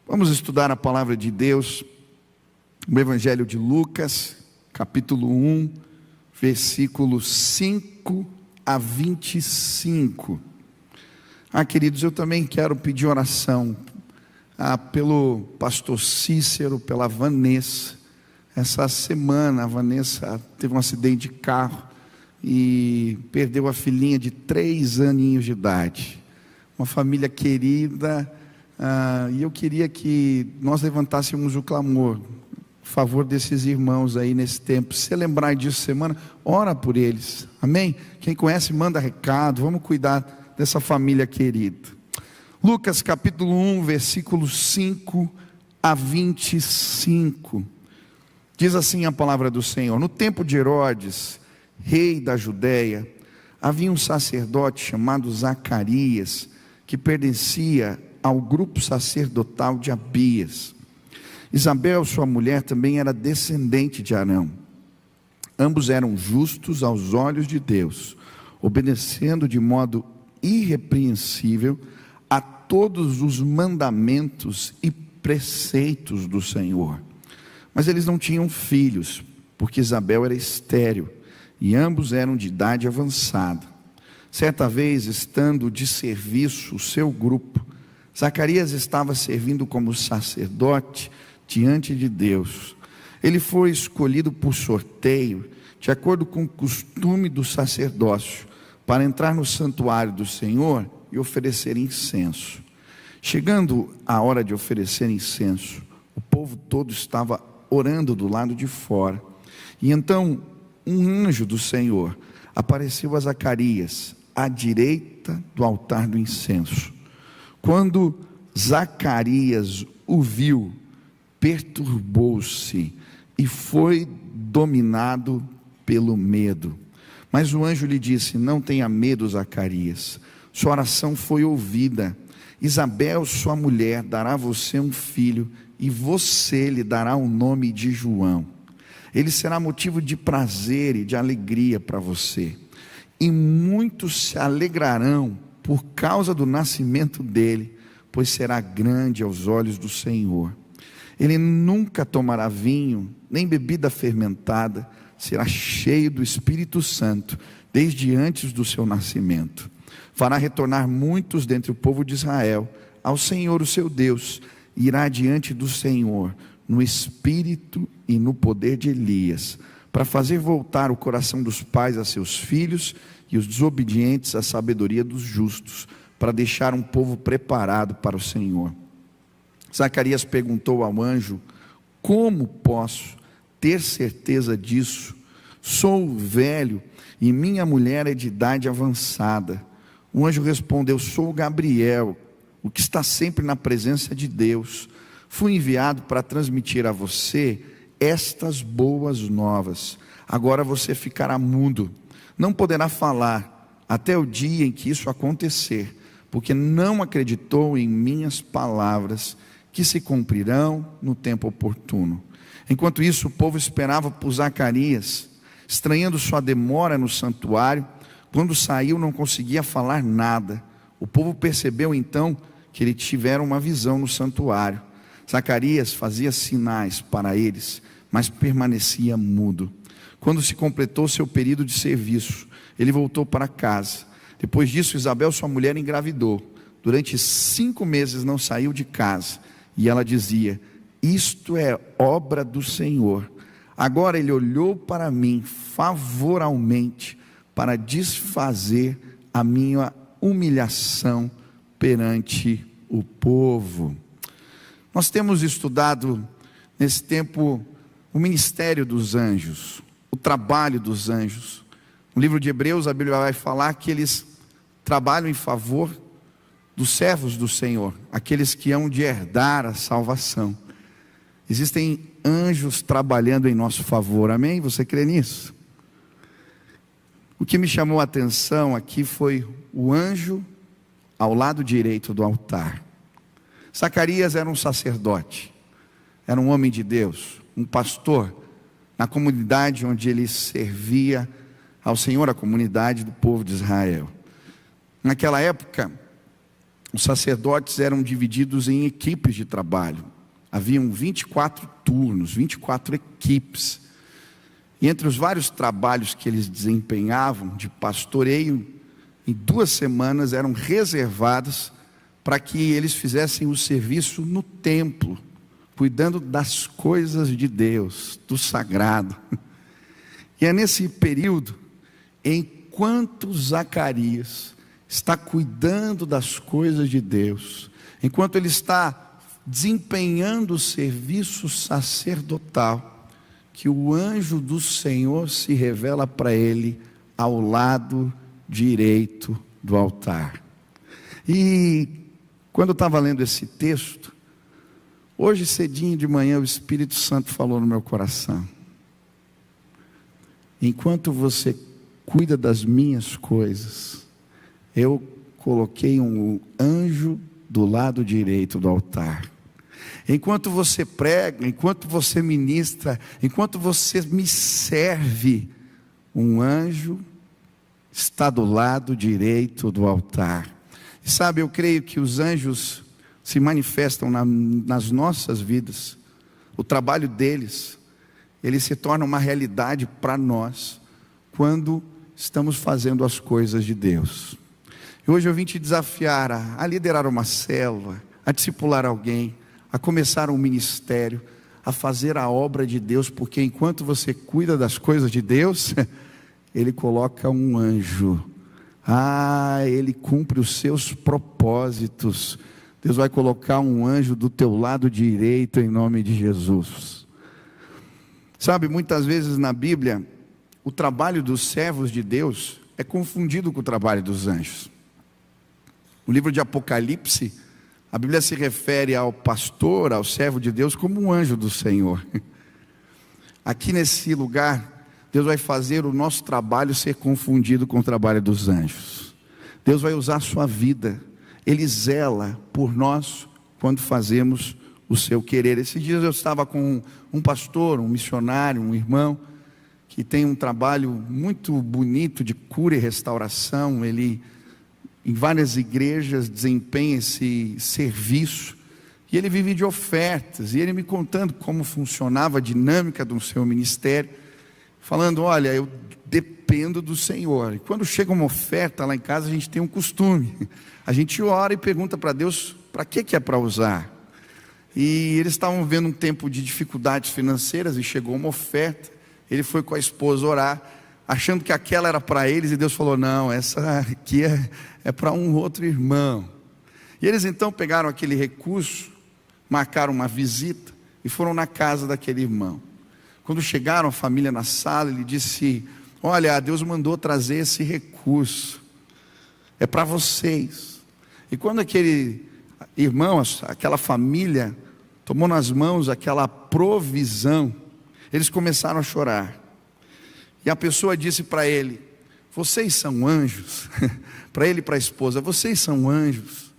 Vamos estudar a palavra de Deus, o Evangelho de Lucas, capítulo 1, versículos 5 a 25. Queridos, eu também quero pedir oração pelo pastor Cícero, pela Vanessa. Essa semana a Vanessa teve um acidente de carro e perdeu a filhinha de 3 aninhos de idade. Uma família querida, e eu queria que nós levantássemos o clamor a favor desses irmãos aí nesse tempo. Se você lembrar disso semana, ora por eles, amém? Quem conhece manda recado, vamos cuidar dessa família querida. Lucas capítulo 1, versículos 5 a 25, diz assim a palavra do Senhor: no tempo de Herodes, rei da Judéia, havia um sacerdote chamado Zacarias, que pertencia ao grupo sacerdotal de Abias. Isabel, sua mulher, também era descendente de Arão. Ambos eram justos aos olhos de Deus, obedecendo de modo irrepreensível a todos os mandamentos e preceitos do Senhor. Mas eles não tinham filhos, porque Isabel era estéril, e ambos eram de idade avançada. Certa vez, estando de serviço o seu grupo, Zacarias estava servindo como sacerdote diante de Deus. Ele foi escolhido por sorteio, de acordo com o costume do sacerdócio, para entrar no santuário do Senhor e oferecer incenso. Chegando a hora de oferecer incenso, o povo todo estava orando do lado de fora. E então um anjo do Senhor apareceu a Zacarias à direita do altar do incenso. Quando Zacarias o viu, perturbou-se e foi dominado pelo medo. Mas o anjo lhe disse: não tenha medo, Zacarias, sua oração foi ouvida. Isabel, sua mulher, dará a você um filho, e você lhe dará o nome de João. Ele será motivo de prazer e de alegria para você, e muitos se alegrarão por causa do nascimento dele, pois será grande aos olhos do Senhor. Ele nunca tomará vinho, nem bebida fermentada, será cheio do Espírito Santo, desde antes do seu nascimento. Fará retornar muitos dentre o povo de Israel ao Senhor o seu Deus, e irá diante do Senhor no espírito e no poder de Elias, para fazer voltar o coração dos pais a seus filhos, e os desobedientes à sabedoria dos justos, para deixar um povo preparado para o Senhor. Zacarias perguntou ao anjo: como posso ter certeza disso? Sou velho e minha mulher é de idade avançada. O anjo respondeu: sou Gabriel, o que está sempre na presença de Deus. Fui enviado para transmitir a você estas boas novas. Agora você ficará mudo, não poderá falar até o dia em que isso acontecer, porque não acreditou em minhas palavras, que se cumprirão no tempo oportuno. Enquanto isso, o povo esperava por Zacarias, estranhando sua demora no santuário. Quando saiu, não conseguia falar nada. O povo percebeu então que ele tivera uma visão no santuário. Zacarias fazia sinais para eles, mas permanecia mudo. Quando se completou seu período de serviço, ele voltou para casa. Depois disso, Isabel, sua mulher, engravidou. Durante 5 meses não saiu de casa, e ela dizia: isto é obra do Senhor. Agora ele olhou para mim favoravelmente, para desfazer a minha humilhação perante o povo. Nós temos estudado nesse tempo o ministério dos anjos, o trabalho dos anjos. No livro de Hebreus, a Bíblia vai falar que eles trabalham em favor dos servos do Senhor, aqueles que hão de herdar a salvação. Existem anjos trabalhando em nosso favor, amém? Você crê nisso? O que me chamou a atenção aqui foi o anjo ao lado direito do altar. Zacarias era um sacerdote, era um homem de Deus, um pastor, na comunidade onde ele servia ao Senhor, a comunidade do povo de Israel. Naquela época, os sacerdotes eram divididos em equipes de trabalho. Haviam 24 turnos, 24 equipes. E entre os vários trabalhos que eles desempenhavam de pastoreio, em 2 semanas eram reservadas para que eles fizessem o serviço no templo, cuidando das coisas de Deus, do sagrado. E é nesse período, enquanto Zacarias está cuidando das coisas de Deus, enquanto ele está desempenhando o serviço sacerdotal, que o anjo do Senhor se revela para ele ao lado direito do altar. E quando eu estava lendo esse texto, hoje cedinho de manhã o Espírito Santo falou no meu coração: enquanto você cuida das minhas coisas, eu coloquei um anjo do lado direito do altar. Enquanto você prega, enquanto você ministra, enquanto você me serve, um anjo está do lado direito do altar. E sabe, eu creio que os anjos se manifestam nas nossas vidas. O trabalho deles, ele se torna uma realidade para nós, quando estamos fazendo as coisas de Deus. E hoje eu vim te desafiar a liderar uma célula, a discipular alguém, a começar um ministério, a fazer a obra de Deus, porque enquanto você cuida das coisas de Deus, Ele coloca um anjo. Ele cumpre os seus propósitos. Deus vai colocar um anjo do teu lado direito, em nome de Jesus. Sabe, muitas vezes na Bíblia, o trabalho dos servos de Deus é confundido com o trabalho dos anjos. No livro de Apocalipse, a Bíblia se refere ao pastor, ao servo de Deus, como um anjo do Senhor. Aqui nesse lugar, Deus vai fazer o nosso trabalho ser confundido com o trabalho dos anjos. Deus vai usar a sua vida. Ele zela por nós quando fazemos o seu querer. Esses dias eu estava com um pastor, um missionário, um irmão, que tem um trabalho muito bonito de cura e restauração. Ele, em várias igrejas, desempenha esse serviço, e ele vive de ofertas, e ele me contando como funcionava a dinâmica do seu ministério, falando: olha, eu dependo do Senhor, e quando chega uma oferta lá em casa, a gente tem um costume, a gente ora e pergunta para Deus, para que é para usar? E eles estavam vendo um tempo de dificuldades financeiras, e chegou uma oferta, ele foi com a esposa orar, achando que aquela era para eles, e Deus falou: não, essa aqui é para um outro irmão. E eles então pegaram aquele recurso, marcaram uma visita, e foram na casa daquele irmão. Quando chegaram, a família na sala, ele disse: olha, Deus mandou trazer esse recurso, é para vocês. E quando aquele irmão, aquela família, tomou nas mãos aquela provisão, eles começaram a chorar. E a pessoa disse para ele: vocês são anjos? Para ele e para a esposa: vocês são anjos?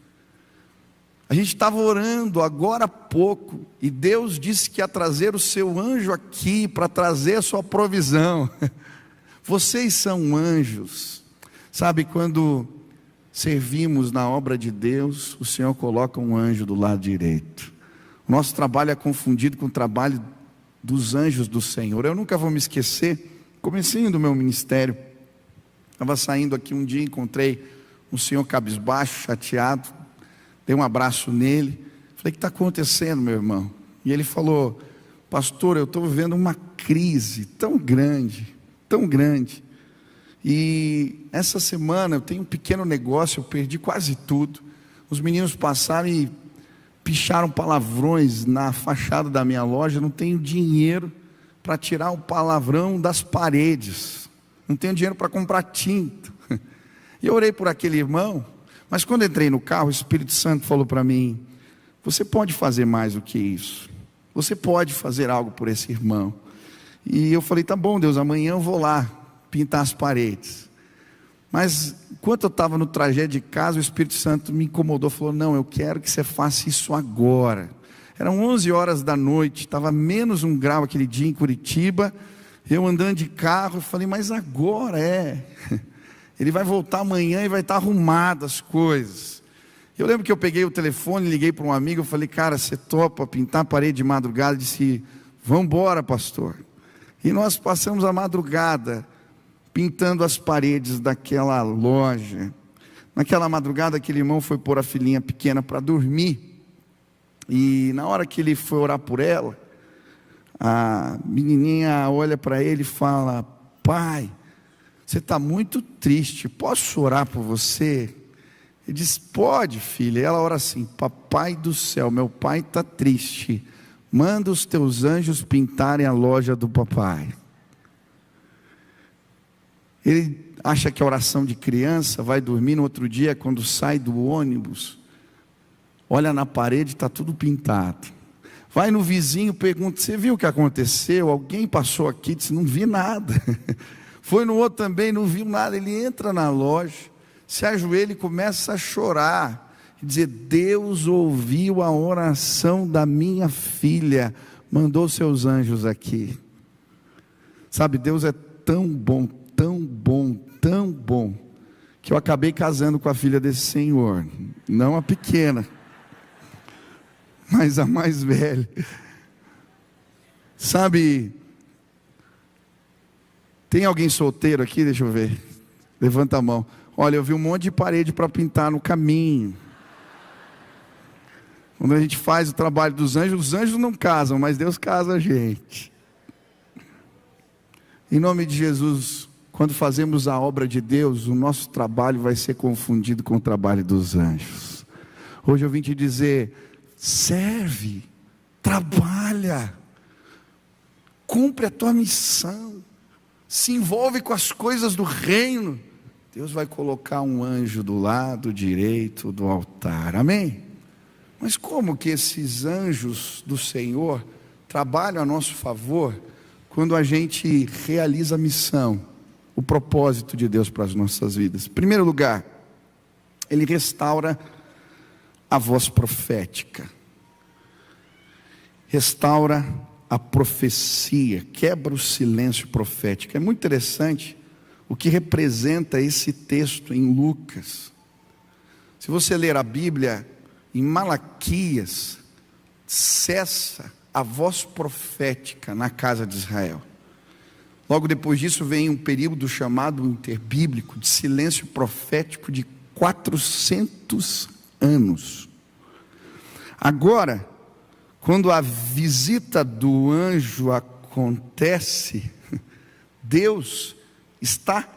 A gente estava orando agora há pouco, e Deus disse que ia trazer o seu anjo aqui, para trazer a sua provisão. Vocês são anjos. Sabe, quando servimos na obra de Deus, o Senhor coloca um anjo do lado direito. O nosso trabalho é confundido com o trabalho dos anjos do Senhor. Eu nunca vou me esquecer, comecinho do meu ministério, estava saindo aqui um dia, encontrei um senhor cabisbaixo, chateado, dei um abraço nele, falei: o que está acontecendo, meu irmão? E ele falou: pastor, eu estou vivendo uma crise tão grande, e essa semana eu tenho um pequeno negócio, eu perdi quase tudo, os meninos passaram e picharam palavrões na fachada da minha loja, não tenho dinheiro para tirar o palavrão das paredes, não tenho dinheiro para comprar tinta. E eu orei por aquele irmão, mas quando entrei no carro, o Espírito Santo falou para mim: você pode fazer mais do que isso, você pode fazer algo por esse irmão. E eu falei: tá bom, Deus, amanhã eu vou lá pintar as paredes. Mas enquanto eu estava no trajeto de casa, o Espírito Santo me incomodou, falou: não, eu quero que você faça isso agora. Eram 11 horas da noite, estava menos 1 grau aquele dia em Curitiba, eu andando de carro, eu falei: mas agora ele vai voltar amanhã e vai estar arrumado as coisas. Eu lembro que eu peguei o telefone, liguei para um amigo, eu falei, cara, você topa pintar a parede de madrugada? Ele disse, vamos embora, pastor. E nós passamos a madrugada pintando as paredes daquela loja. Naquela madrugada, aquele irmão foi pôr a filhinha pequena para dormir. E na hora que ele foi orar por ela, a menininha olha para ele e fala, pai, você está muito triste, posso orar por você? Ele diz, pode, filha. E ela ora assim, papai do céu, meu pai está triste, manda os teus anjos pintarem a loja do papai. Ele acha que a oração de criança, vai dormir no outro dia, quando sai do ônibus, olha na parede, está tudo pintado. Vai no vizinho, pergunta, você viu o que aconteceu? Alguém passou aqui? Disse, não vi nada. Foi no outro também, não viu nada. Ele entra na loja, se ajoelha e começa a chorar, e dizer, Deus ouviu a oração da minha filha, mandou seus anjos aqui. Sabe, Deus é tão bom, tão bom, tão bom, que eu acabei casando com a filha desse senhor, não a pequena, mas a mais velha. Sabe, tem alguém solteiro aqui? Deixa eu ver, levanta a mão. Olha, eu vi um monte de parede para pintar no caminho. Quando a gente faz o trabalho dos anjos, os anjos não casam, mas Deus casa a gente. Em nome de Jesus, quando fazemos a obra de Deus, o nosso trabalho vai ser confundido com o trabalho dos anjos. Hoje eu vim te dizer, serve, trabalha, cumpre a tua missão, se envolve com as coisas do reino. Deus vai colocar um anjo do lado direito do altar, amém? Mas como que esses anjos do Senhor trabalham a nosso favor, quando a gente realiza a missão, o propósito de Deus para as nossas vidas? Em primeiro lugar, Ele restaura a voz profética, restaura a profecia, quebra o silêncio profético. É muito interessante o que representa esse texto em Lucas. Se você ler a Bíblia, em Malaquias, cessa a voz profética na casa de Israel. Logo depois disso vem um período chamado interbíblico, de silêncio profético de 400 anos. Agora, quando a visita do anjo acontece, Deus está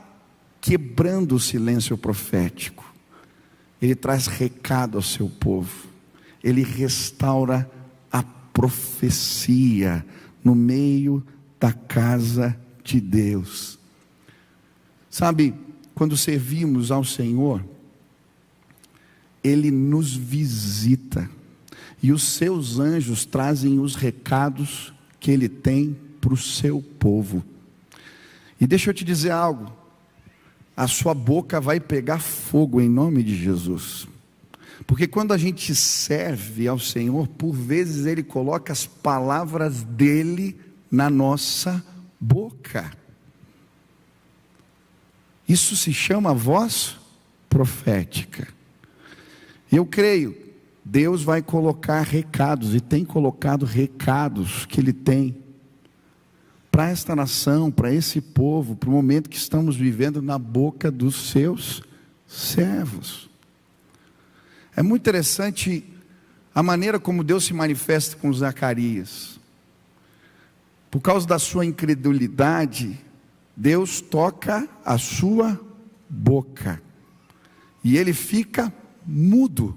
quebrando o silêncio profético. Ele traz recado ao seu povo. Ele restaura a profecia no meio da casa de Deus. Sabe, quando servimos ao Senhor, Ele nos visita, e os seus anjos trazem os recados que Ele tem para o seu povo. E deixa eu te dizer algo, a sua boca vai pegar fogo em nome de Jesus. Porque quando a gente serve ao Senhor, por vezes Ele coloca as palavras dEle na nossa boca. Isso se chama voz profética. Eu creio, Deus vai colocar recados, e tem colocado recados que Ele tem para esta nação, para esse povo, para o momento que estamos vivendo, na boca dos seus servos. É muito interessante a maneira como Deus se manifesta com Zacarias. Por causa da sua incredulidade, Deus toca a sua boca, e ele fica mudo.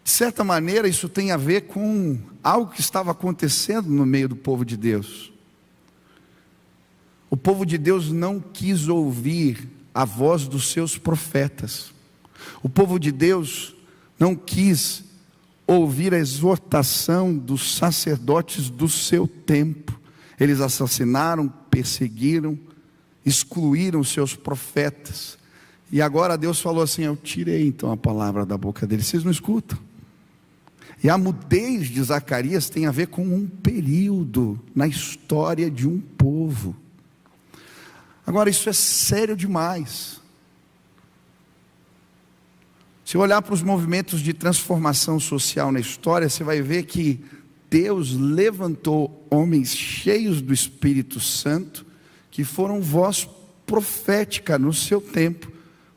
De certa maneira, isso tem a ver com algo que estava acontecendo no meio do povo de Deus. O povo de Deus não quis ouvir a voz dos seus profetas. O povo de Deus não quis ouvir a exortação dos sacerdotes do seu tempo. Eles assassinaram, perseguiram, excluíram os seus profetas. E agora Deus falou assim: eu tirei então a palavra da boca deles. Vocês não escutam? E a mudez de Zacarias tem a ver com um período na história de um povo. Agora, isso é sério demais. Se olhar para os movimentos de transformação social na história, você vai ver que Deus levantou homens cheios do Espírito Santo, que foram voz profética no seu tempo,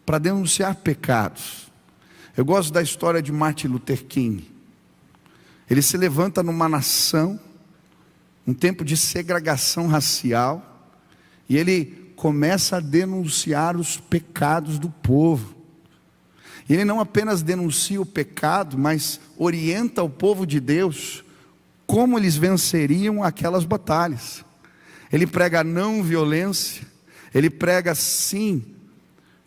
para denunciar pecados. Eu gosto da história de Martin Luther King. Ele se levanta numa nação, um tempo de segregação racial, e ele começa a denunciar os pecados do povo. Ele não apenas denuncia o pecado, mas orienta o povo de Deus como eles venceriam aquelas batalhas. Ele prega não violência, ele prega sim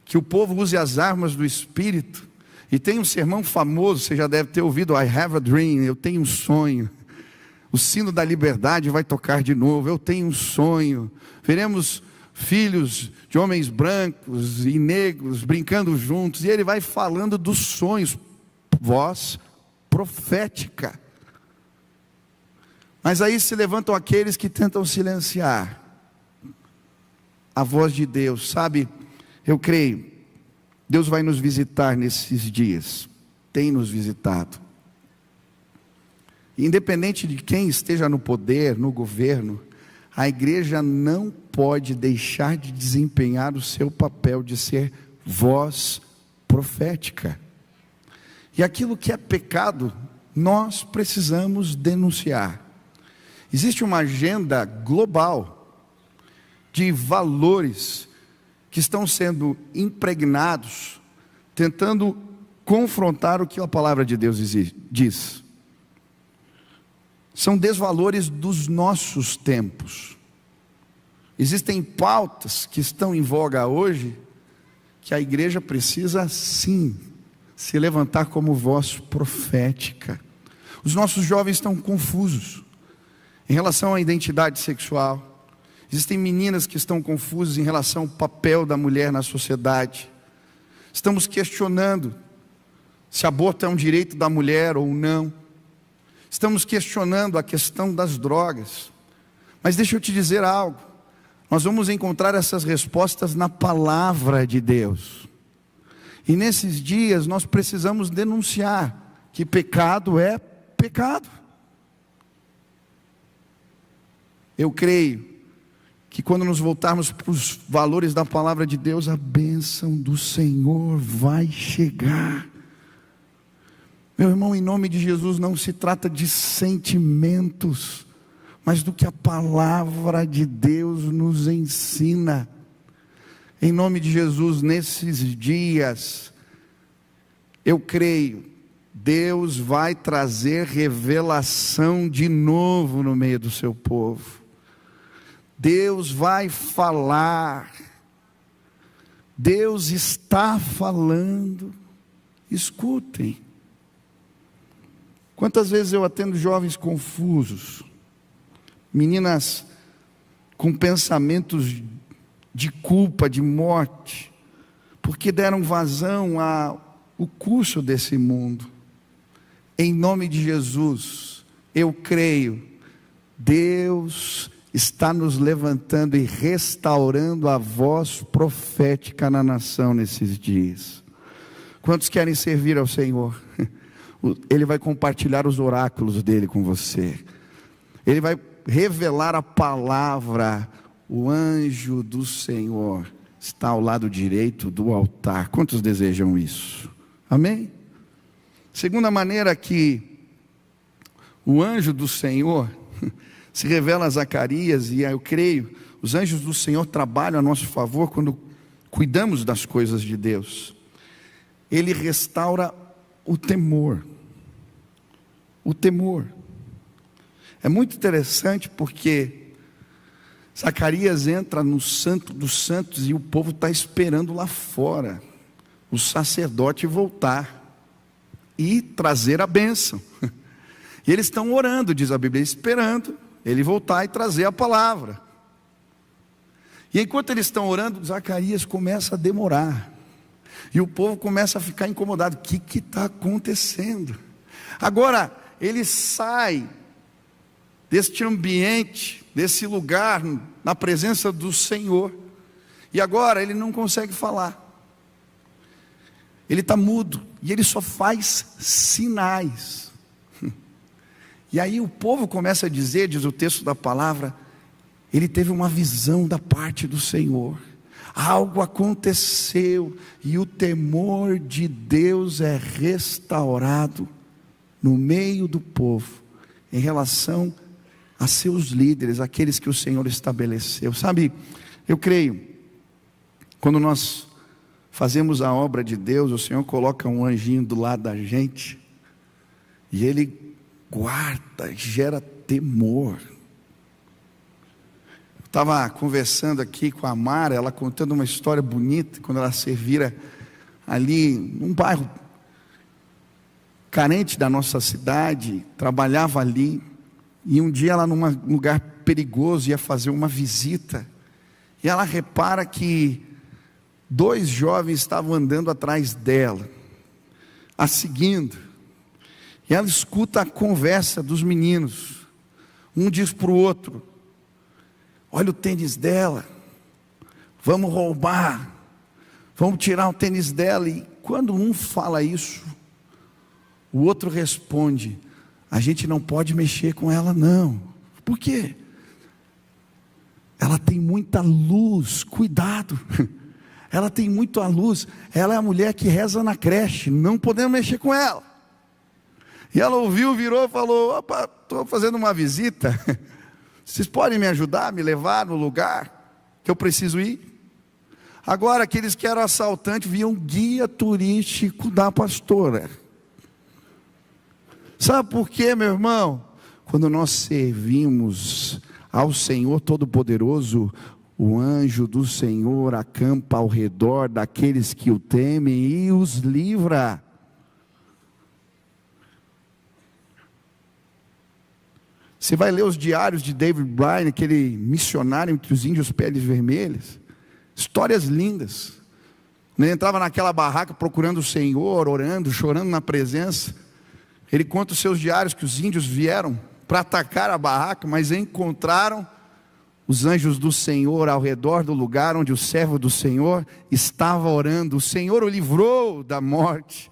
que o povo use as armas do Espírito. E tem um sermão famoso, você já deve ter ouvido, I have a dream, eu tenho um sonho. O sino da liberdade vai tocar de novo, eu tenho um sonho. Veremos filhos de homens brancos e negros brincando juntos, e ele vai falando dos sonhos, voz profética. Mas aí se levantam aqueles que tentam silenciar a voz de Deus. Sabe, eu creio, Deus vai nos visitar nesses dias, tem nos visitado. Independente de quem esteja no poder, no governo, a igreja não pode deixar de desempenhar o seu papel de ser voz profética. E aquilo que é pecado, nós precisamos denunciar. Existe uma agenda global de valores que estão sendo impregnados, tentando confrontar o que a palavra de Deus diz. São desvalores dos nossos tempos. Existem pautas que estão em voga hoje, que a igreja precisa sim se levantar como voz profética. Os nossos jovens estão confusos em relação à identidade sexual. Existem meninas que estão confusas em relação ao papel da mulher na sociedade. Estamos questionando se aborto é um direito da mulher ou não. Estamos questionando a questão das drogas. Mas deixa eu te dizer algo. Nós vamos encontrar essas respostas na palavra de Deus. E nesses dias nós precisamos denunciar que pecado é pecado. Eu creio que quando nos voltarmos para os valores da palavra de Deus, a bênção do Senhor vai chegar. Meu irmão, em nome de Jesus, não se trata de sentimentos, mas do que a palavra de Deus nos ensina. Em nome de Jesus, nesses dias, eu creio, Deus vai trazer revelação de novo no meio do seu povo. Deus vai falar. Deus está falando. Escutem. Quantas vezes eu atendo jovens confusos, meninas com pensamentos de culpa, de morte, porque deram vazão ao curso desse mundo. Em nome de Jesus, eu creio, Deus está nos levantando e restaurando a voz profética na nação nesses dias. Quantos querem servir ao Senhor? Ele vai compartilhar os oráculos dele com você. Ele vai revelar a palavra. O anjo do Senhor está ao lado direito do altar. Quantos desejam isso? Amém? Segunda maneira que o anjo do Senhor se revela a Zacarias, e eu creio, os anjos do Senhor trabalham a nosso favor quando cuidamos das coisas de Deus. Ele restaura o temor. O temor. É muito interessante porque Zacarias entra no Santo dos Santos e o povo está esperando lá fora o sacerdote voltar e trazer a bênção. E eles estão orando, diz a Bíblia, esperando ele voltar e trazer a palavra. E enquanto eles estão orando, Zacarias começa a demorar. E o povo começa a ficar incomodado. O que está acontecendo? Agora, ele sai deste ambiente, desse lugar, na presença do Senhor. E agora ele não consegue falar. Ele está mudo. e ele só faz sinais. E aí o povo começa a dizer, diz o texto da palavra, ele teve uma visão da parte do Senhor. Algo aconteceu e o temor de Deus é restaurado no meio do povo, em relação a seus líderes, aqueles que o Senhor estabeleceu. Sabe, eu creio, quando nós fazemos a obra de Deus, o Senhor coloca um anjinho do lado da gente, e ele guarda, gera temor. Eu estava conversando aqui com a Mara, ela contando uma história bonita, quando ela servira ali, num bairro carente da nossa cidade, trabalhava ali, e um dia ela num lugar perigoso, ia fazer uma visita, e ela repara que 2 jovens estavam andando atrás dela, a seguindo, e ela escuta a conversa dos meninos. Um diz para o outro: olha o tênis dela, vamos roubar, vamos tirar o tênis dela. E quando um fala isso, o outro responde: a gente não pode mexer com ela não. Por quê? Ela tem muita luz, cuidado. Ela tem muita luz, ela é a mulher que reza na creche, não podemos mexer com ela. E ela ouviu, virou e falou: opa, estou fazendo uma visita, vocês podem me ajudar, me levar no lugar que eu preciso ir? Agora aqueles que eram assaltantes viam guia turístico da pastora. Sabe por quê, meu irmão? Quando nós servimos ao Senhor Todo-Poderoso, o anjo do Senhor acampa ao redor daqueles que o temem e os livra. Você vai ler os diários de David Bryan, aquele missionário entre os índios peles vermelhas, histórias lindas. Ele entrava naquela barraca procurando o Senhor, orando, chorando na presença. Ele conta os seus diários que os índios vieram para atacar a barraca, mas encontraram os anjos do Senhor ao redor do lugar onde o servo do Senhor estava orando. O Senhor o livrou da morte.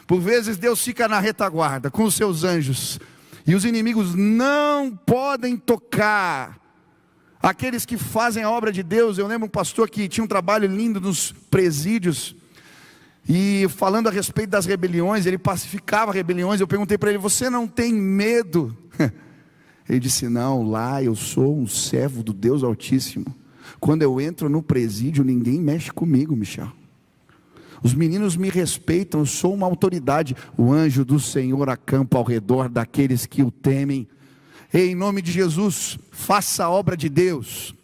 Por vezes Deus fica na retaguarda com os seus anjos, e os inimigos não podem tocar aqueles que fazem a obra de Deus. Eu lembro um pastor que tinha um trabalho lindo nos presídios, e falando a respeito das rebeliões, ele pacificava rebeliões. Eu perguntei para ele: você não tem medo? Ele disse: não, lá eu sou um servo do Deus Altíssimo. Quando eu entro no presídio, ninguém mexe comigo, Michel. Os meninos me respeitam, eu sou uma autoridade. O anjo do Senhor acampa ao redor daqueles que o temem. Em nome de Jesus, faça a obra de Deus.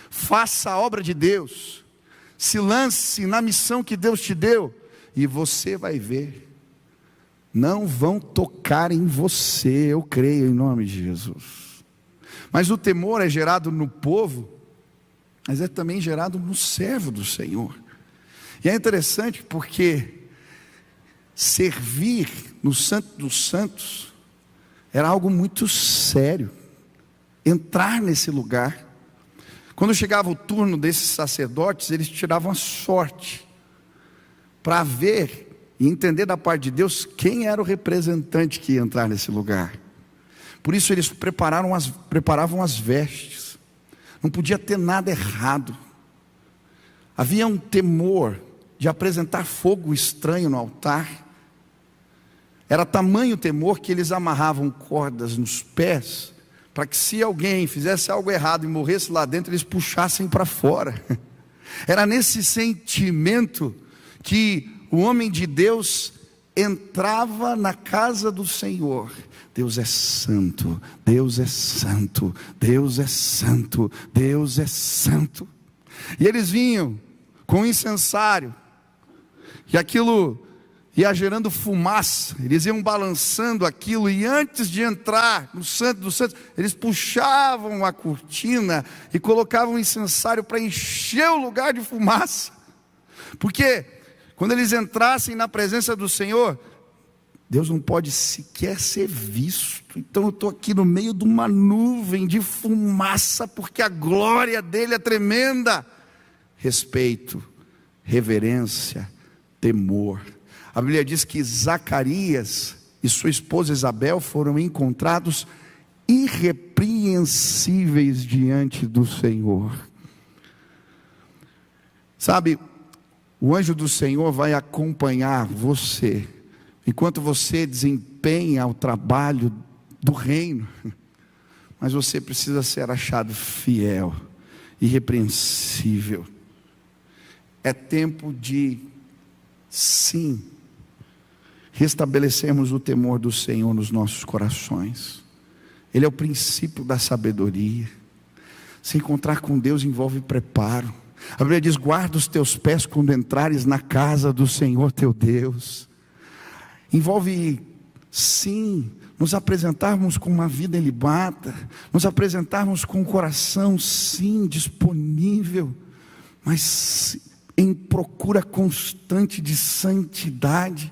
Faça a obra de Deus. Se lance na missão que Deus te deu, e você vai ver. Não vão tocar em você, eu creio em nome de Jesus. Mas o temor é gerado no povo, mas é também gerado no servo do Senhor. E é interessante porque servir no Santo dos Santos era algo muito sério. Entrar nesse lugar, quando chegava o turno desses sacerdotes, eles tiravam a sorte para ver e entender da parte de Deus quem era o representante que ia entrar nesse lugar. Por isso eles preparavam as vestes. Não podia ter nada errado. Havia um temor de apresentar fogo estranho no altar. Era tamanho o temor que eles amarravam cordas nos pés, para que se alguém fizesse algo errado e morresse lá dentro, eles puxassem para fora. Era nesse sentimento que o homem de Deus entrava na casa do Senhor. Deus é santo, Deus é santo, Deus é santo, Deus é santo. E eles vinham com incensário, e aquilo ia gerando fumaça, eles iam balançando aquilo, e antes de entrar no Santo dos Santos, eles puxavam a cortina e colocavam um incensário para encher o lugar de fumaça, porque quando eles entrassem na presença do Senhor, Deus não pode sequer ser visto. Então eu estou aqui no meio de uma nuvem de fumaça, porque a glória dele é tremenda. Respeito, reverência, temor. A Bíblia diz que Zacarias e sua esposa Isabel foram encontrados irrepreensíveis diante do Senhor. Sabe, o anjo do Senhor vai acompanhar você, enquanto você desempenha o trabalho do reino, mas você precisa ser achado fiel, irrepreensível. É tempo de, sim, restabelecermos o temor do Senhor nos nossos corações. Ele é o princípio da sabedoria. Se encontrar com Deus envolve preparo. A Bíblia diz: guarda os teus pés quando entrares na casa do Senhor teu Deus. Envolve, sim, nos apresentarmos com uma vida ilibada, nos apresentarmos com o coração, sim, disponível, mas em procura constante de santidade.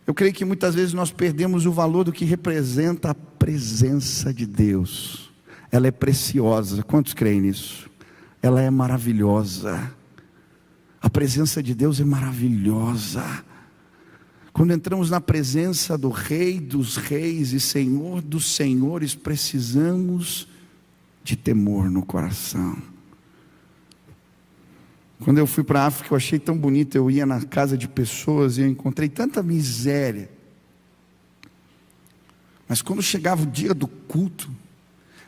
Eu creio que muitas vezes nós perdemos o valor do que representa a presença de Deus. Ela é preciosa, quantos creem nisso? Ela é maravilhosa. A presença de Deus é maravilhosa. Quando entramos na presença do Rei dos Reis e Senhor dos Senhores, precisamos de temor no coração. Quando eu fui para a África, eu achei tão bonito. Eu ia na casa de pessoas e eu encontrei tanta miséria. Mas quando chegava o dia do culto,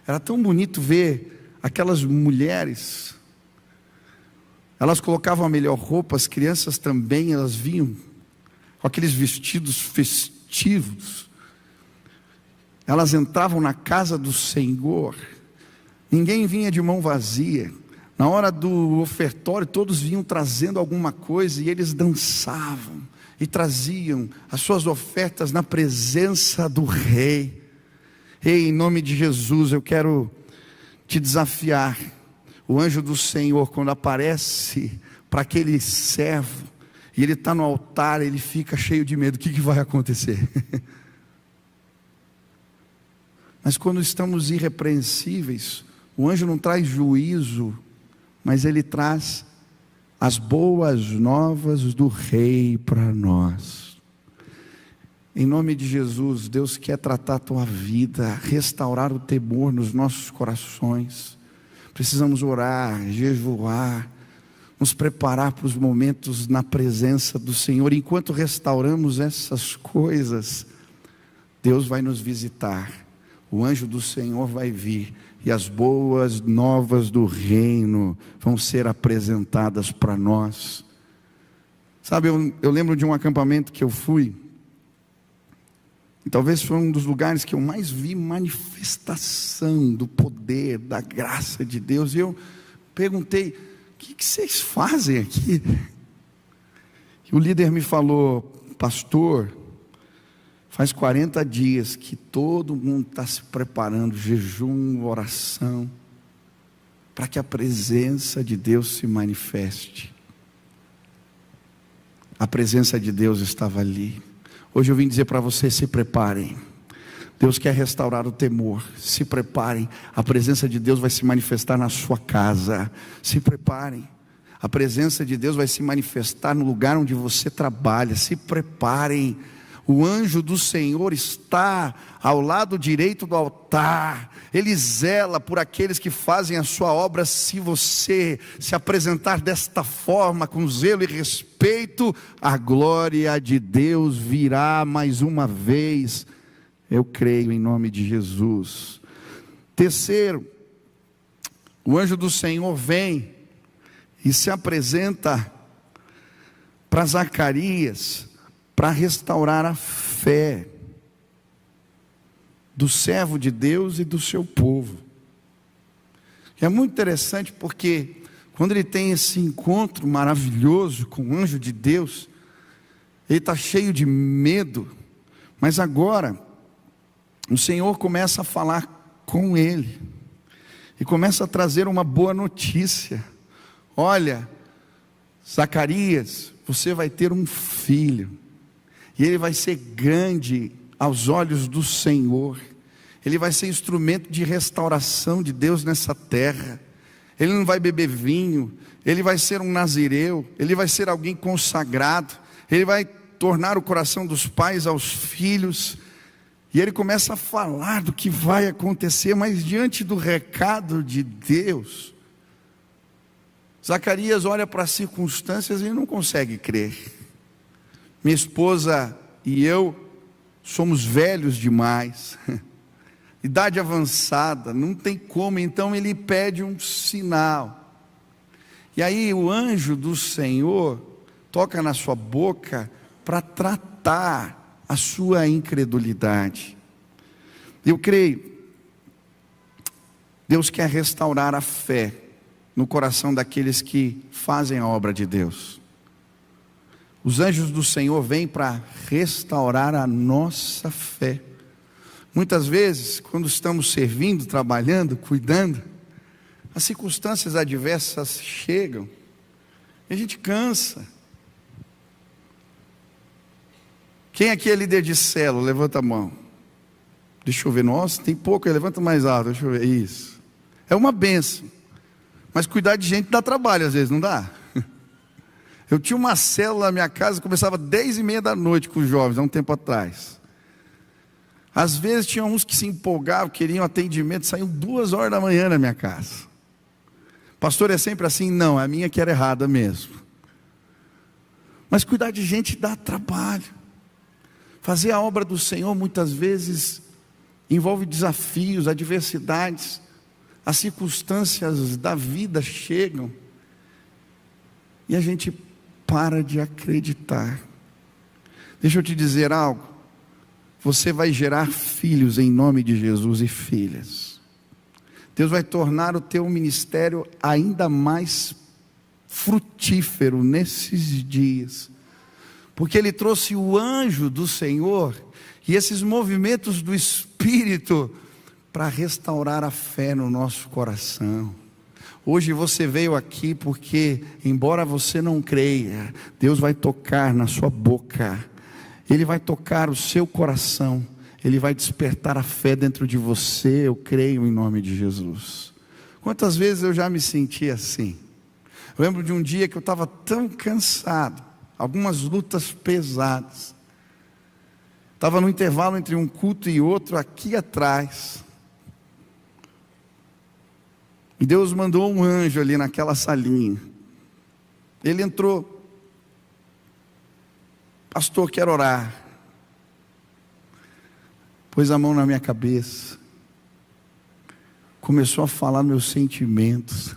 era tão bonito ver aquelas mulheres. Elas colocavam a melhor roupa, as crianças também, elas vinham com aqueles vestidos festivos. Elas entravam na casa do Senhor. Ninguém vinha de mão vazia. Na hora do ofertório, todos vinham trazendo alguma coisa e eles dançavam e traziam as suas ofertas na presença do Rei. Ei, em nome de Jesus, eu quero te desafiar. O anjo do Senhor, quando aparece para aquele servo, e ele está no altar, ele fica cheio de medo. O que vai acontecer? Mas quando estamos irrepreensíveis, o anjo não traz juízo, mas ele traz as boas novas do Rei para nós. Em nome de Jesus, Deus quer tratar a tua vida, restaurar o temor nos nossos corações. Precisamos orar, jejuar, nos preparar para os momentos na presença do Senhor. Enquanto restauramos essas coisas, Deus vai nos visitar, o anjo do Senhor vai vir, e as boas novas do reino vão ser apresentadas para nós. Sabe, eu lembro de um acampamento que eu fui, e talvez foi um dos lugares que eu mais vi manifestação do poder, da graça de Deus. E eu perguntei: o que vocês fazem aqui? E o líder me falou: pastor, faz 40 dias que todo mundo está se preparando, jejum, oração, para que a presença de Deus se manifeste. A presença de Deus estava ali. Hoje eu vim dizer para você: se preparem. Deus quer restaurar o temor. Se preparem. A presença de Deus vai se manifestar na sua casa. Se preparem. A presença de Deus vai se manifestar no lugar onde você trabalha. Se preparem. O anjo do Senhor está ao lado direito do altar. Ele zela por aqueles que fazem a sua obra. Se você se apresentar desta forma, com zelo e respeito, a glória de Deus virá mais uma vez. Eu creio em nome de Jesus. Terceiro, o anjo do Senhor vem e se apresenta para Zacarias, para restaurar a fé do servo de Deus e do seu povo. É muito interessante porque quando ele tem esse encontro maravilhoso com o anjo de Deus, ele está cheio de medo, mas agora o Senhor começa a falar com ele e começa a trazer uma boa notícia. Olha, Zacarias, você vai ter um filho, e ele vai ser grande aos olhos do Senhor. Ele vai ser instrumento de restauração de Deus nessa terra. Ele não vai beber vinho, ele vai ser um nazireu, ele vai ser alguém consagrado, Ele vai tornar o coração dos pais aos filhos. E ele começa a falar do que vai acontecer, mas diante do recado de Deus, Zacarias olha para as circunstâncias e não consegue crer. Minha esposa e eu somos velhos demais, idade avançada, não tem como, então ele pede um sinal. E aí o anjo do Senhor toca na sua boca para tratar a sua incredulidade. Eu creio, Deus quer restaurar a fé no coração daqueles que fazem a obra de Deus. Os anjos do Senhor vêm para restaurar a nossa fé. Muitas vezes, quando estamos servindo, trabalhando, cuidando, as circunstâncias adversas chegam, e a gente cansa. Quem aqui é líder de célula? Levanta a mão. Deixa eu ver, nossa, tem pouco, levanta mais alto, deixa eu ver, isso. É uma bênção, mas cuidar de gente dá trabalho às vezes, não dá? Eu tinha uma célula na minha casa, começava 10h30 da noite com os jovens, há um tempo atrás. Às vezes tinha uns que se empolgavam, queriam atendimento, saíam 2h da manhã na minha casa. Pastor, é sempre assim? Não, a minha que era errada mesmo. Mas cuidar de gente dá trabalho. Fazer a obra do Senhor muitas vezes envolve desafios, adversidades. As circunstâncias da vida chegam e a gente para de acreditar. Deixa eu te dizer algo. Você vai gerar filhos em nome de Jesus e filhas. Deus vai tornar o teu ministério ainda mais frutífero nesses dias. Porque Ele trouxe o anjo do Senhor e esses movimentos do Espírito para restaurar a fé no nosso coração. Hoje você veio aqui porque, embora você não creia, Deus vai tocar na sua boca, Ele vai tocar o seu coração, Ele vai despertar a fé dentro de você. Eu creio em nome de Jesus. Quantas vezes eu já me senti assim? Eu lembro de um dia que eu estava tão cansado, algumas lutas pesadas, estava no intervalo entre um culto e outro, aqui atrás, e Deus mandou um anjo ali naquela salinha. Ele entrou. Pastor, quero orar. Pôs a mão na minha cabeça, começou a falar meus sentimentos,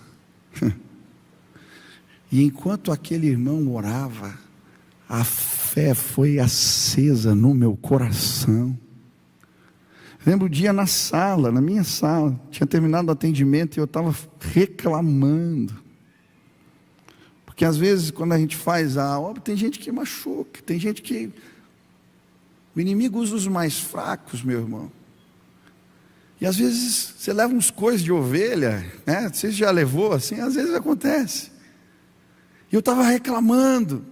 e enquanto aquele irmão orava, a fé foi acesa no meu coração. Lembro o dia na sala, na minha sala, tinha terminado o atendimento e eu estava reclamando. Porque às vezes quando a gente faz a obra, tem gente que machuca, tem gente que... O inimigo usa os mais fracos, meu irmão. E às vezes você leva uns coices de ovelha, né? Você já levou assim, às vezes acontece. E eu estava reclamando.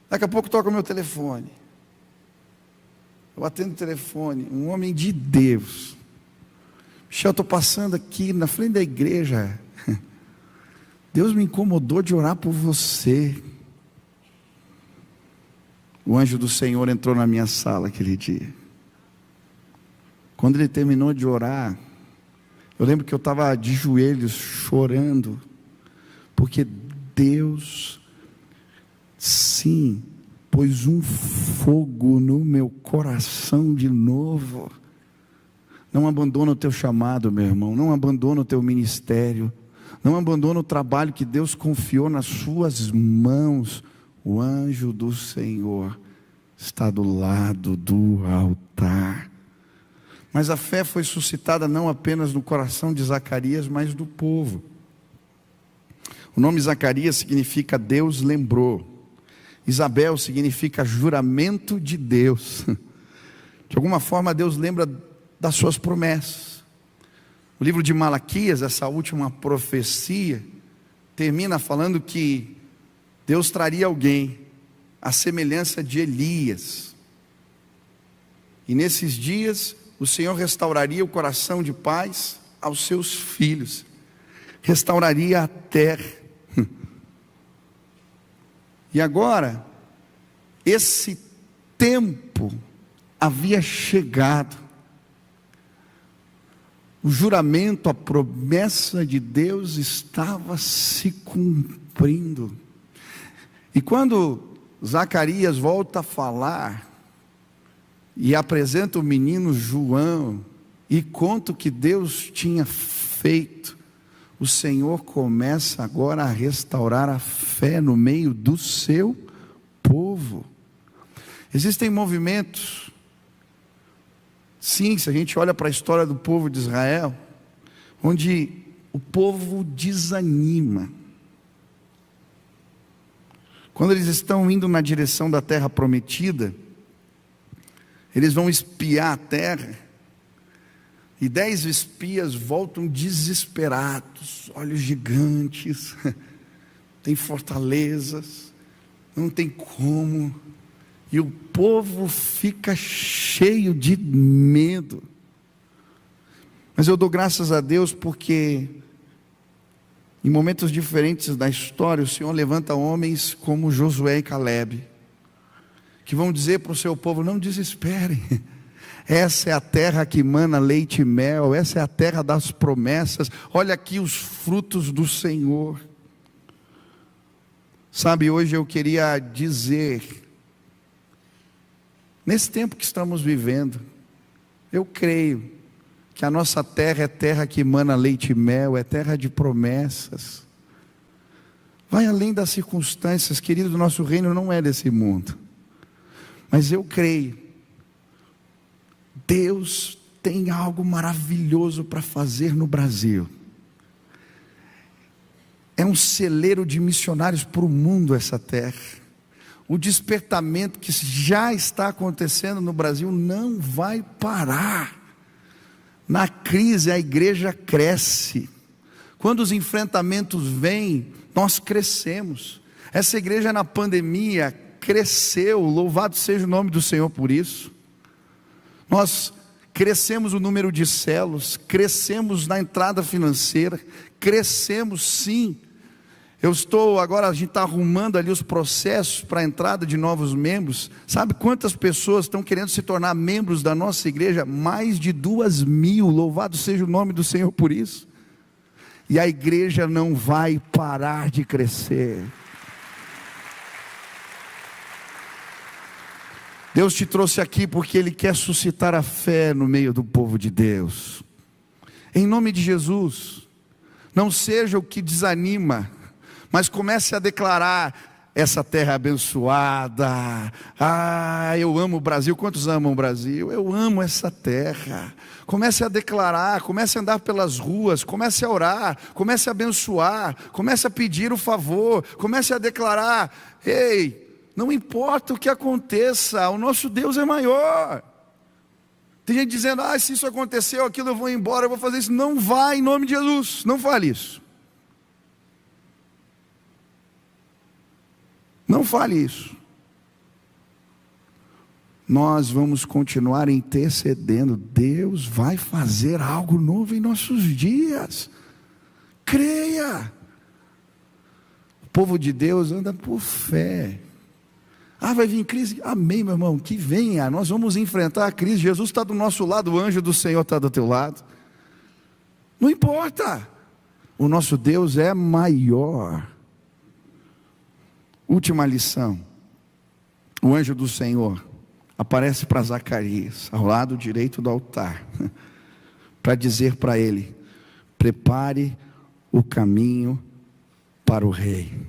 Daqui a pouco toca o meu telefone. Eu atendo o telefone, um homem de Deus. Michel, estou passando aqui na frente da igreja. Deus me incomodou de orar por você. O anjo do Senhor entrou na minha sala aquele dia. Quando ele terminou de orar, eu lembro que eu estava de joelhos chorando, porque Deus, sim, pôs um fogo no meu coração de novo. Não abandona o teu chamado, meu irmão. Não abandona o teu ministério. Não abandona o trabalho que Deus confiou nas suas mãos. O anjo do Senhor está do lado do altar. Mas a fé foi suscitada não apenas no coração de Zacarias, mas do povo. O nome Zacarias significa Deus lembrou. Isabel significa juramento de Deus. De alguma forma Deus lembra das suas promessas. O livro de Malaquias, essa última profecia, termina falando que Deus traria alguém à semelhança de Elias. E nesses dias o Senhor restauraria o coração de pais aos seus filhos. Restauraria a terra. E agora, esse tempo havia chegado. O juramento, a promessa de Deus estava se cumprindo. E quando Zacarias volta a falar, e apresenta o menino João, e conta o que Deus tinha feito, o Senhor começa agora a restaurar a fé no meio do seu povo. Existem movimentos, sim, se a gente olha para a história do povo de Israel, onde o povo desanima. Quando eles estão indo na direção da terra prometida, eles vão espiar a terra, e 10 espias voltam desesperados, olhos gigantes, tem fortalezas, não tem como, e o povo fica cheio de medo. Mas eu dou graças a Deus porque em momentos diferentes da história o Senhor levanta homens como Josué e Calebe, que vão dizer para o seu povo: não desesperem, essa é a terra que mana leite e mel, essa é a terra das promessas, olha aqui os frutos do Senhor. Sabe, hoje eu queria dizer, nesse tempo que estamos vivendo, eu creio que a nossa terra é terra que emana leite e mel, é terra de promessas. Vai além das circunstâncias, querido, o nosso reino não é desse mundo. Mas eu creio, Deus tem algo maravilhoso para fazer no Brasil. É um celeiro de missionários para o mundo essa terra. O despertamento que já está acontecendo no Brasil não vai parar. Na crise a igreja cresce. Quando os enfrentamentos vêm, nós crescemos. Essa igreja na pandemia cresceu, louvado seja o nome do Senhor por isso. Nós crescemos o número de células, crescemos na entrada financeira, crescemos sim. A gente está arrumando ali os processos para a entrada de novos membros. Sabe quantas pessoas estão querendo se tornar membros da nossa igreja? Mais de 2.000, louvado seja o nome do Senhor por isso. E a igreja não vai parar de crescer. Deus te trouxe aqui porque Ele quer suscitar a fé no meio do povo de Deus. Em nome de Jesus, não seja o que desanima, mas comece a declarar: essa terra abençoada, eu amo o Brasil. Quantos amam o Brasil? Eu amo essa terra. Comece a declarar, comece a andar pelas ruas, comece a orar, comece a abençoar, comece a pedir o favor, comece a declarar: ei, não importa o que aconteça, o nosso Deus é maior. Tem gente dizendo: se isso aconteceu, aquilo eu vou embora, eu vou fazer isso. Não vai, em nome de Jesus, não fale isso. Não fale isso. Nós vamos continuar intercedendo. Deus vai fazer algo novo em nossos dias. Creia. O povo de Deus anda por fé. Vai vir crise? Amém, meu irmão, que venha. Nós vamos enfrentar a crise. Jesus está do nosso lado, o anjo do Senhor está do teu lado. Não importa. O nosso Deus é maior. Última lição. O anjo do Senhor aparece para Zacarias, ao lado direito do altar, para dizer para ele: prepare o caminho para o rei.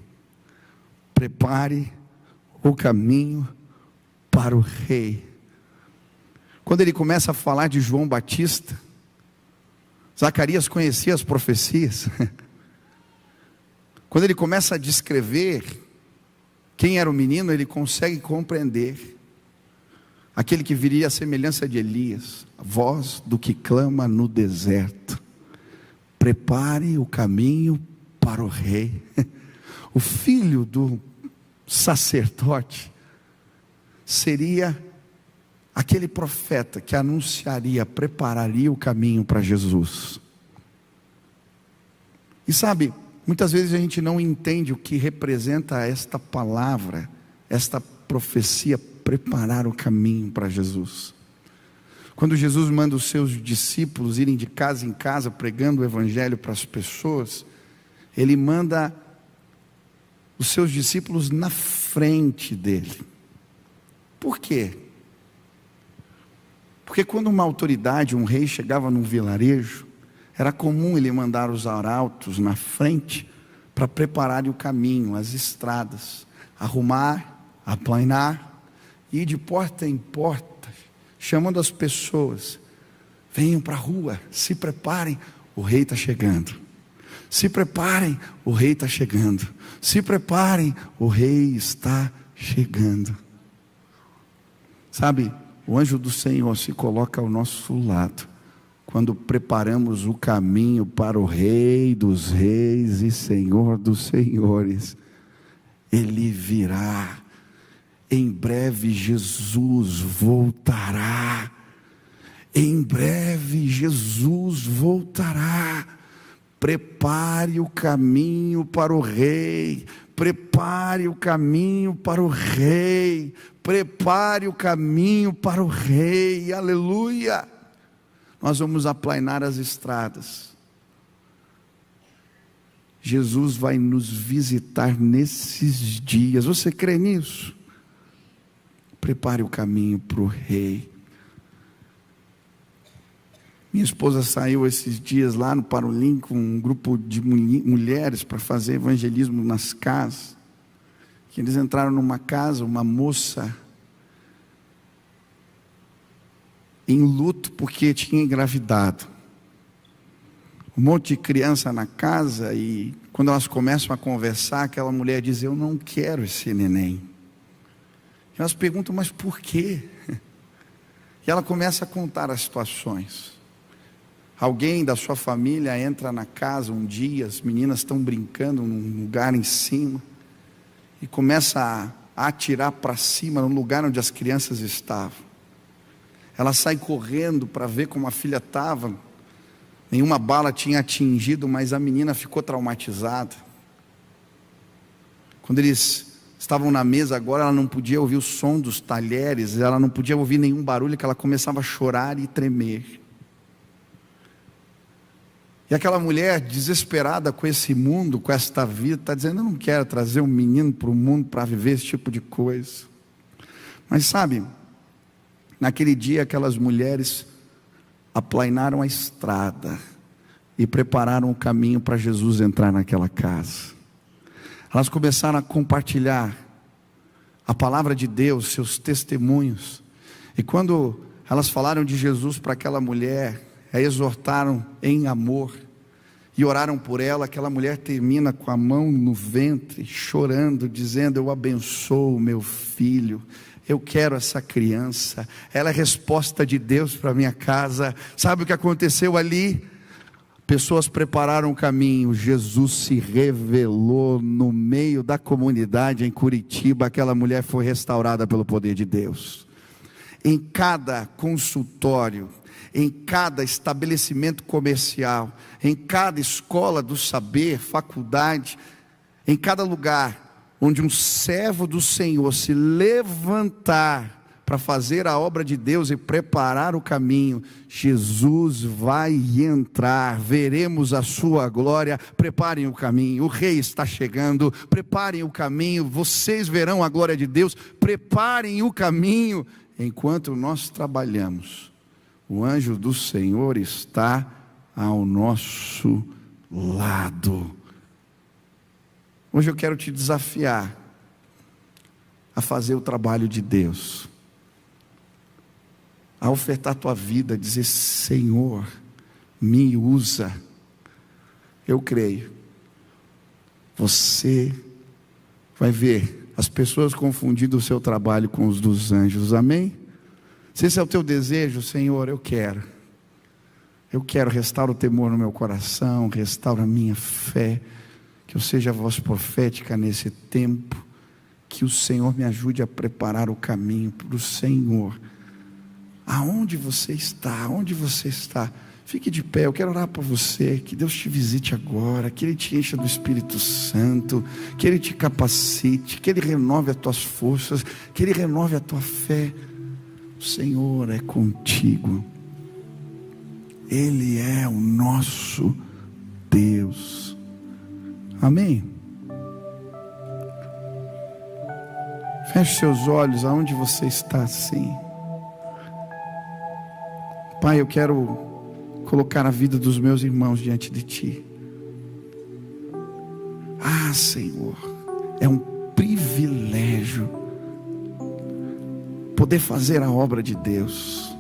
Prepare o caminho para o rei. Quando ele começa a falar de João Batista, Zacarias conhecia as profecias. Quando ele começa a descrever quem era o menino, ele consegue compreender. Aquele que viria à semelhança de Elias, a voz do que clama no deserto. Prepare o caminho para o rei. O filho do sacerdote seria aquele profeta que anunciaria, prepararia o caminho para Jesus. E sabe, muitas vezes a gente não entende o que representa esta palavra, esta profecia preparar o caminho para Jesus. Quando Jesus manda os seus discípulos irem de casa em casa pregando o evangelho para as pessoas, ele manda os seus discípulos na frente dele. Por quê? Porque quando uma autoridade, um rei chegava num vilarejo, era comum ele mandar os arautos na frente para prepararem o caminho, as estradas, arrumar, aplainar, e ir de porta em porta, chamando as pessoas: venham para a rua, se preparem, o rei está chegando. Se preparem, o rei está chegando. Se preparem, o rei está chegando. Sabe, o anjo do Senhor se coloca ao nosso lado quando preparamos o caminho para o Rei dos Reis e Senhor dos Senhores. Ele virá. Em breve Jesus voltará. Em breve Jesus voltará. Prepare o caminho para o Rei. Prepare o caminho para o Rei. Prepare o caminho para o Rei. Aleluia. Nós vamos aplainar as estradas. Jesus vai nos visitar nesses dias. Você crê nisso? Prepare o caminho para o Rei. Minha esposa saiu esses dias lá no Parolim com um grupo de mulheres para fazer evangelismo nas casas. Que eles entraram numa casa, uma moça em luto porque tinha engravidado. Um monte de criança na casa, e quando elas começam a conversar, aquela mulher diz: eu não quero esse neném. E elas perguntam: mas por quê? E ela começa a contar as situações. Alguém da sua família entra na casa um dia, as meninas estão brincando num lugar em cima, e começa a atirar para cima no lugar onde as crianças estavam. Ela sai correndo para ver como a filha estava. Nenhuma bala tinha atingido, mas a menina ficou traumatizada. Quando eles estavam na mesa agora, ela não podia ouvir o som dos talheres, ela não podia ouvir nenhum barulho, que ela começava a chorar e tremer. E aquela mulher desesperada com esse mundo, com esta vida, está dizendo: eu não quero trazer um menino para o mundo para viver esse tipo de coisa. Mas sabe, naquele dia aquelas mulheres aplainaram a estrada e prepararam o caminho para Jesus entrar naquela casa. Elas começaram a compartilhar a palavra de Deus, seus testemunhos. E quando elas falaram de Jesus para aquela mulher, a exortaram em amor e oraram por ela, aquela mulher termina com a mão no ventre, chorando, dizendo: eu abençoo meu filho, eu quero essa criança, ela é resposta de Deus para minha casa. Sabe o que aconteceu ali? Pessoas prepararam o caminho, Jesus se revelou no meio da comunidade em Curitiba. Aquela mulher foi restaurada pelo poder de Deus. Em cada consultório, em cada estabelecimento comercial, em cada escola do saber, faculdade, em cada lugar onde um servo do Senhor se levantar para fazer a obra de Deus e preparar o caminho, Jesus vai entrar, veremos a sua glória. Preparem o caminho, o Rei está chegando. Preparem o caminho, vocês verão a glória de Deus. Preparem o caminho. Enquanto nós trabalhamos, o anjo do Senhor está ao nosso lado. Hoje eu quero te desafiar a fazer o trabalho de Deus, a ofertar a tua vida, a dizer: Senhor, me usa. Eu creio, você vai ver as pessoas confundindo o seu trabalho com os dos anjos. Amém? Se esse é o teu desejo, Senhor, eu quero restaurar o temor no meu coração, restaura a minha fé, que eu seja a voz profética nesse tempo, que o Senhor me ajude a preparar o caminho para o Senhor. Aonde você está? Fique de pé, eu quero orar por você, que Deus te visite agora, que Ele te encha do Espírito Santo, que Ele te capacite, que Ele renove as tuas forças, que Ele renove a tua fé. O Senhor é contigo, Ele é o nosso Deus, amém? Feche seus olhos, aonde você está assim. Pai, eu quero colocar a vida dos meus irmãos diante de Ti. Ah, Senhor, é um privilégio poder fazer a obra de Deus.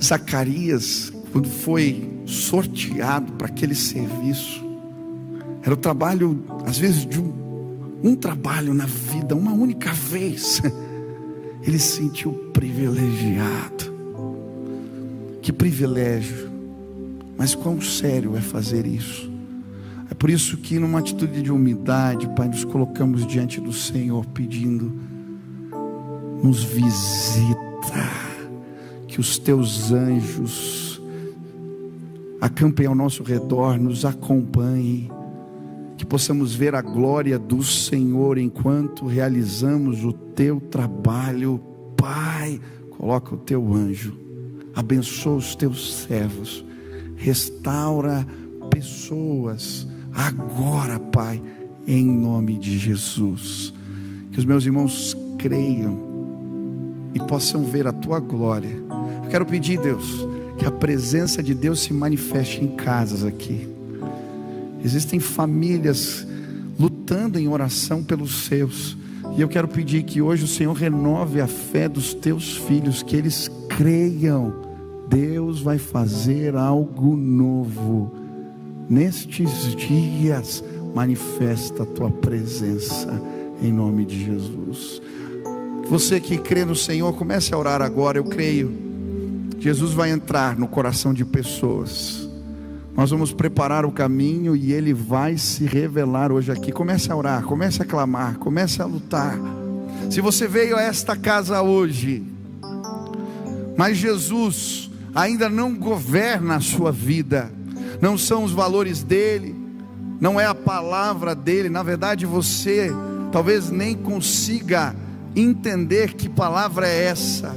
Zacarias, quando foi sorteado para aquele serviço, era o trabalho, às vezes, de um trabalho na vida, uma única vez. Ele se sentiu privilegiado. Que privilégio, mas quão sério é fazer isso. É por isso que numa atitude de humildade, Pai, nos colocamos diante do Senhor pedindo: nos visita, que os Teus anjos acampem ao nosso redor, nos acompanhem, que possamos ver a glória do Senhor enquanto realizamos o Teu trabalho. Pai, coloca o Teu anjo, abençoa os Teus servos, restaura pessoas agora, Pai, em nome de Jesus. Que os meus irmãos creiam e possam ver a Tua glória. Eu quero pedir, Deus, que a presença de Deus se manifeste em casas aqui. Existem famílias lutando em oração pelos seus, e eu quero pedir que hoje o Senhor renove a fé dos Teus filhos, que eles creiam. Deus vai fazer algo novo nestes dias. Manifesta a Tua presença em nome de Jesus. Você que crê no Senhor, comece a orar agora. Eu creio, Jesus vai entrar no coração de pessoas. Nós vamos preparar o caminho e Ele vai se revelar hoje aqui. Comece a orar, comece a clamar, comece a lutar. Se você veio a esta casa hoje, mas Jesus ainda não governa a sua vida, não são os valores dele, não é a palavra dele, na verdade você talvez nem consiga entender que palavra é essa.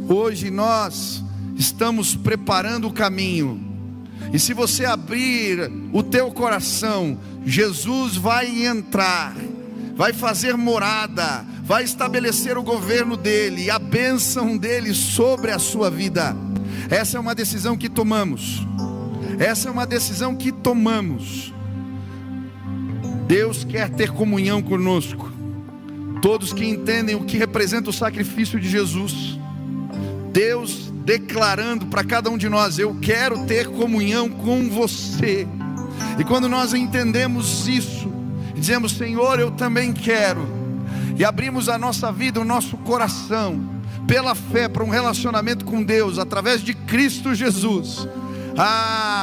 Hoje nós estamos preparando o caminho, e se você abrir o teu coração, Jesus vai entrar, vai fazer morada, vai estabelecer o governo dele e a bênção dele sobre a sua vida. Essa é uma decisão que tomamos. Essa é uma decisão que tomamos. Deus quer ter comunhão conosco. Todos que entendem o que representa o sacrifício de Jesus, Deus declarando para cada um de nós: eu quero ter comunhão com você. E quando nós entendemos isso, dizemos: Senhor, eu também quero, e abrimos a nossa vida, o nosso coração, pela fé, para um relacionamento com Deus, através de Cristo Jesus,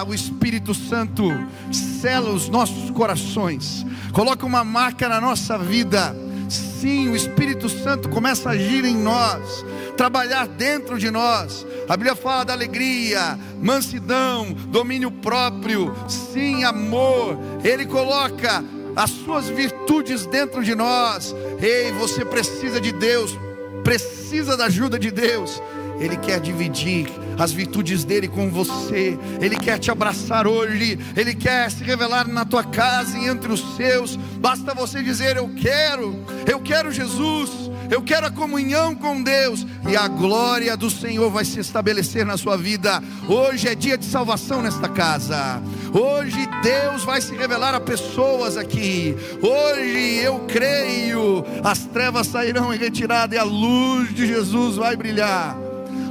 o Espírito Santo sela os nossos corações, coloca uma marca na nossa vida. Sim, o Espírito Santo começa a agir em nós, trabalhar dentro de nós. A Bíblia fala da alegria, mansidão, domínio próprio, sim, amor. Ele coloca as suas virtudes dentro de nós. Ei, você precisa de Deus, precisa da ajuda de Deus. Ele quer dividir as virtudes dele com você. Ele quer te abraçar hoje. Ele quer se revelar na tua casa e entre os seus. Basta você dizer: eu quero Jesus, eu quero a comunhão com Deus, e a glória do Senhor vai se estabelecer na sua vida. Hoje é dia de salvação nesta casa. Hoje Deus vai se revelar a pessoas aqui. Hoje eu creio, as trevas sairão em retirada e a luz de Jesus vai brilhar.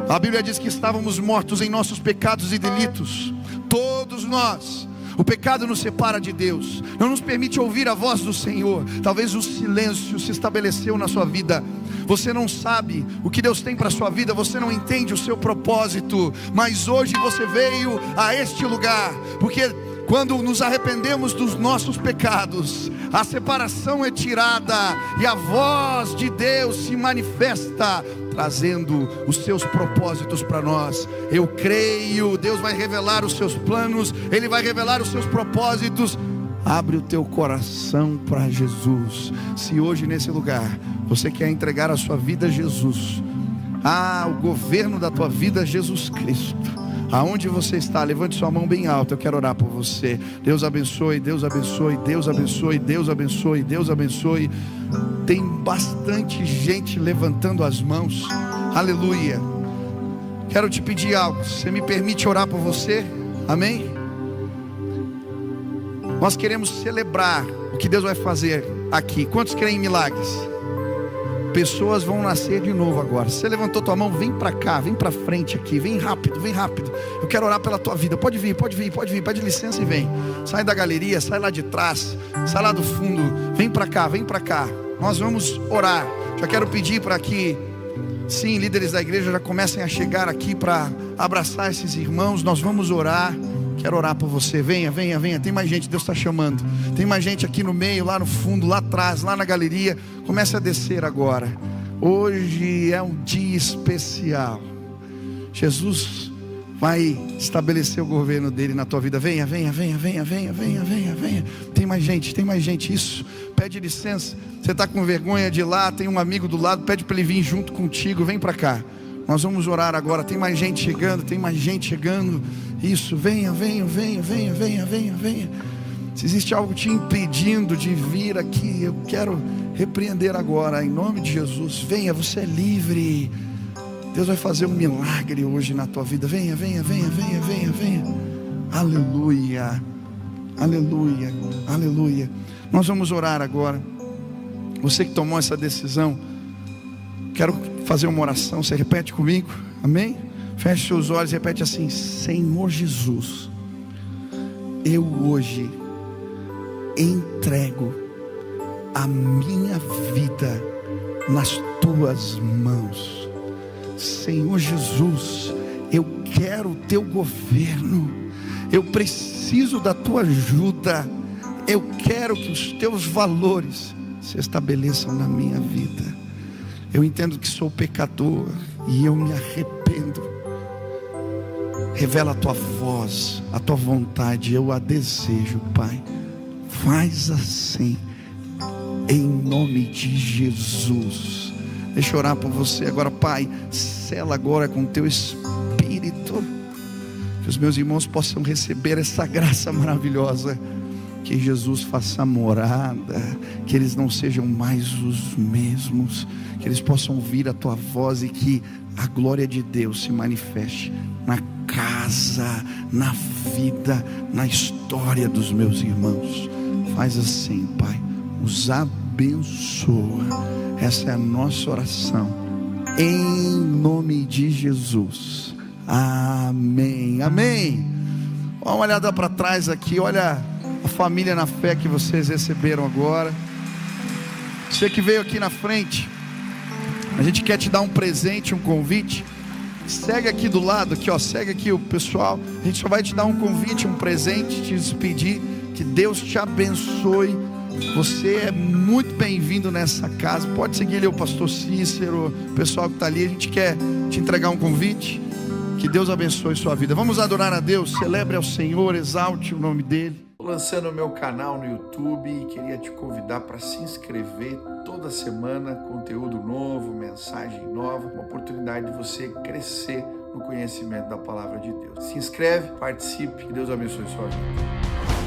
A Bíblia diz que estávamos mortos em nossos pecados e delitos. Todos nós. O pecado nos separa de Deus, não nos permite ouvir a voz do Senhor. Talvez o silêncio se estabeleceu na sua vida. Você não sabe o que Deus tem para a sua vida, você não entende o seu propósito. Mas hoje você veio a este lugar, porque Quando nos arrependemos dos nossos pecados, a separação é tirada e a voz de Deus se manifesta, trazendo os seus propósitos para nós. Eu creio, Deus vai revelar os seus planos, Ele vai revelar os seus propósitos. Abre o teu coração para Jesus. Se hoje nesse lugar você quer entregar a sua vida a Jesus, o governo da tua vida a Jesus Cristo, aonde você está, levante sua mão bem alta, eu quero orar por você. Deus abençoe, Deus abençoe, Deus abençoe, Deus abençoe, Deus abençoe. Tem bastante gente levantando as mãos, aleluia. Quero te pedir algo, você me permite orar por você? Amém? Nós queremos celebrar o que Deus vai fazer aqui. Quantos creem em milagres? Pessoas vão nascer de novo agora. Se você levantou tua mão, vem para cá, vem para frente aqui, vem rápido, vem rápido. Eu quero orar pela tua vida. Pode vir, pode vir, pode vir, pede licença e vem. Sai da galeria, sai lá de trás, sai lá do fundo, vem para cá, vem para cá. Nós vamos orar. Já quero pedir para que, sim, líderes da igreja já comecem a chegar aqui para abraçar esses irmãos. Nós vamos orar. Quero orar por você, venha, venha, venha. Tem mais gente, Deus está chamando. Tem mais gente aqui no meio, lá no fundo, lá atrás, lá na galeria. Comece a descer agora. Hoje é um dia especial. Jesus vai estabelecer o governo dele na tua vida. Venha, venha, venha, venha, venha, venha, venha, venha. Tem mais gente, isso. Pede licença. Você está com vergonha de ir lá, tem um amigo do lado, pede para ele vir junto contigo, vem para cá. Nós vamos orar agora. Tem mais gente chegando, tem mais gente chegando. Isso, venha, venha, venha, venha, venha, venha, venha. Se existe algo te impedindo de vir aqui, eu quero repreender agora, em nome de Jesus. Venha, você é livre. Deus vai fazer um milagre hoje na tua vida. Venha, venha, venha, venha, venha, venha. Aleluia, aleluia, aleluia. Nós vamos orar agora. Você que tomou essa decisão, quero fazer uma oração. Você repete comigo, amém? Feche seus olhos e repete assim: Senhor Jesus, eu hoje entrego a minha vida nas tuas mãos. Senhor Jesus, eu quero o teu governo, eu preciso da tua ajuda, eu quero que os teus valores se estabeleçam na minha vida. Eu entendo que sou pecador e eu me arrependo. Revela a tua voz, a tua vontade, eu a desejo, Pai. Faz assim, em nome de Jesus. Deixa eu orar por você agora, Pai. Sela agora com teu Espírito, que os meus irmãos possam receber essa graça maravilhosa. Que Jesus faça morada, que eles não sejam mais os mesmos, que eles possam ouvir a tua voz e que a glória de Deus se manifeste na casa, na vida, na história dos meus irmãos. Faz assim, Pai, os abençoa. Essa é a nossa oração, em nome de Jesus, amém, amém. Dá uma olhada para trás aqui, olha a família na fé que vocês receberam agora. Você que veio aqui na frente, a gente quer te dar um presente, um convite. Segue aqui do lado, aqui ó, segue aqui o pessoal. A gente só vai te dar um convite, um presente, te despedir. Que Deus te abençoe. Você é muito bem-vindo nessa casa. Pode seguir ali o pastor Cícero, o pessoal que está ali. A gente quer te entregar um convite. Que Deus abençoe sua vida. Vamos adorar a Deus, celebre ao Senhor, exalte o nome dele. Estou lançando o meu canal no YouTube e queria te convidar para se inscrever. Toda semana, conteúdo novo, mensagem nova, uma oportunidade de você crescer no conhecimento da palavra de Deus. Se inscreve, participe, que Deus abençoe sua vida.